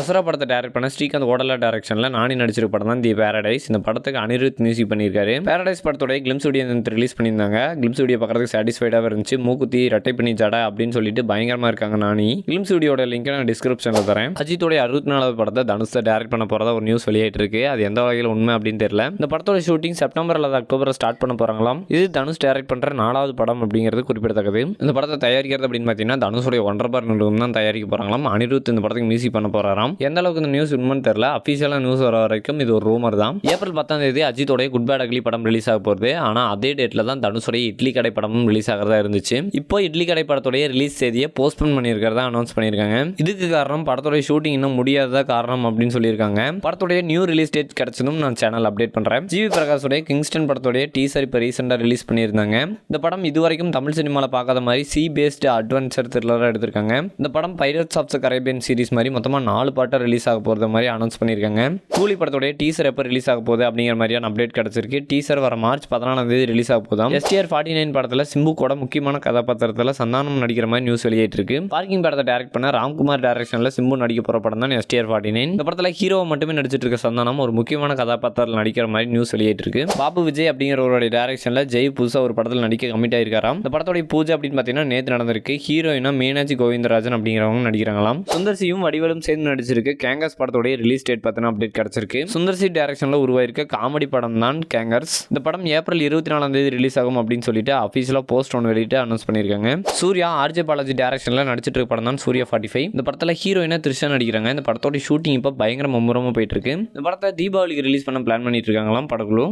தசரா படத்தை டைரக்ட் பண்ண ஸ்ரீகாந்த் ஓடலா டைரக்ஷனில் நானி நடிச்சிருக்க படம் தான் தி பேரடைஸ். இந்த படத்துக்கு அனிருத் மியூசிக் பண்ணியிருக்காரு. பேரடைஸ் படத்தோட கிளிம்ஸ் வீடியோ ரிலீஸ் பண்ணியிருந்தாங்க. கிளிம்ஸ் வீடியோ பார்க்கறதுக்கு சாட்டிஸ்ஃபைடாக இருந்துச்சு. மூக்குத்தி ரெட்டை பண்ணி ஜடா அப்படின்னு சொல்லிட்டு பயங்கரமாக இருக்காங்க நானி. கிளிம்ஸ் வீடியோட லிங்க் நான் டிஸ்கிரிப்ஷனில் தரேன். அஜித்தோட 64வது படத்தை தனுஷ் டைரக்ட் பண்ண போகிறதா ஒரு நியூஸ் வெளியாயிட்டு இருக்கு. அது எந்த வகையில் உண்மை அப்படின்னு தெரியல. இந்த படத்தோட ஷூட்டிங் செப்டம்பர் அல்லது அக்டோபர் ஸ்டார்ட் பண்ண போறாங்களாம். இது தனுஷ் டைரக்ட் பண்ற 4வது படம் அப்படிங்கிறது குறிப்பிடத்தக்கது. இந்த படத்தை தயாரிக்கிறது அப்படின்னு பார்த்தீங்கன்னா தனுஷோட ஒன்றரை நிறுவனம் தான் தயாரிக்க போறாங்களாம். அனிருத் இந்த படத்துக்கு மியூசிக் பண்ண போறாராம். எந்த அளவுக்கு இந்த நியூஸ் உண்மைன்னு தெரியல. அஃபீஷியலாக நியூஸ் வர வரைக்கும் இது ஒரு ரூமர் தான். ஏப்ரல் 10 அஜித்தோட குட் பேட் அக்லி படம் ரிலீஸ் ஆக போகுது. ஆனால் அதே டேட்ல தான் தனுஷோட இட்லி கடை படமும் ரிலீஸ் ஆகிறதா இருந்துச்சு. இப்போ இட்லி கடை படத்தோட ரிலீஸ் தேதியை போஸ்ட்போன் பண்ணியிருக்கிறதா அனௌன்ஸ் பண்ணியிருக்காங்க. இதுக்கு காரணம் படத்தோட ஷூட்டிங் இன்னும் முடியாத காரணம் அப்படின்னு சொல்லியிருக்காங்க. படத்தோட நியூ ரிலீஸ் டேட் கிடைச்சதும் நான் சேனல் அப்டேட் பண்றேன். ஜிவி பிரகாஷோட கிங்ஸ்டன் படத்தோட டீசர் இப்போ ரீசெண்டாக ரிலீஸ் பண்ணியிருந்தாங்க. இந்த படம் இதுவரைக்கும் தமிழ் சினிமாவில் பார்க்காத மாதிரி சி பேஸ்டு அட்வென்ச்சர் த்ரில்லராக எடுத்திருக்காங்க. இந்த படம் Pirates of the Caribbean series மாதிரி மொத்தமாக 4 பாட்டாக ரிலீஸ் ஆக போகிறது மாதிரி அனௌன்ஸ் பண்ணியிருக்காங்க. கூலி படத்தோட டீசர் எப்போ ரிலீஸ் ஆக போகுது அப்படிங்கிற மாதிரியான அப்டேட் கிடைச்சிருக்கு. டீசர் வர மார்ச் 14 ரிலீஸ் ஆக போதும். STR 49 படத்தில் சிம்பு கூட முக்கியமான கதாபாத்திரத்தில் சந்தானம் நடிக்கிற மாதிரி நியூஸ் வெளியிட்டு இருக்கு. பார்க்கிங் படத்தை டைரக்ட் பண்ண ராம்குமார் டைரக்ஷனில் சிம்பு நடிக்க போகிற படம் தான் STR 49. இந்த படத்தில் ஹீரோவை மட்டுமே நடிச்சிட்டு இருக்க சந்தானம் ஒரு முக்கியமான கதாபாத்திரத்தில் நடிக்கிற மாதிரி நியூஸ் வெளியிட்டு இருக்கு. பாபு விஜய் அப்படிங்கிறவருடைய டைரக்ஷனில் ஜெய் புதுசாக ஒரு படத்தில் நடிக்க கமிட் ஆயிருக்காராம். இந்த படத்தோட பூஜை அப்படின்னு பார்த்தீங்கன்னா நேற்று நடந்திருக்கு. ஹீரோயினா மீனாட்சி கோவிந்தராஜன் அப்படிங்கிறவங்க நடிக்கிறாங்களாம். சுந்தர்சியும் வடிவேலும் சேர்ந்து நடிச்சிருக்கு. கேங்கர்ஸ் படத்தோட ரிலீஸ் டேட் பத்தின அப்டேட் கிடைச்சிருக்கு. சுந்தர்சி டைரக்ஷன்ல உருவாயிருக்க காமெடி படம் தான் கேங்கர்ஸ். இந்த படம் ஏப்ரல் 24 ரிலீஸ் ஆகும் அப்படின்னு சொல்லிட்டு அஃபீஷியலா போஸ்ட் ஒன்று வெளியிட்டு அனௌன்ஸ் பண்ணியிருக்காங்க. சூர்யா RJ பாலாஜி டைரக்ஷன்ல நடிச்சிட்டு இருக்க படம் தான் சூர்யா 45. இந்த படத்தில் ஹீரோயினா த்ரிஷா நடிக்கிறாங்க. இந்த படத்தோட ஷூட்டிங் இப்போ பயங்கர மும்முரமா போயிட்டு இருக்கு. இந்த படத்தை தீபாவளிக்கு ரிலீஸ் பண்ண பிளான் பண்ணிட்டு இருக்காங்களாம் படக்குழு.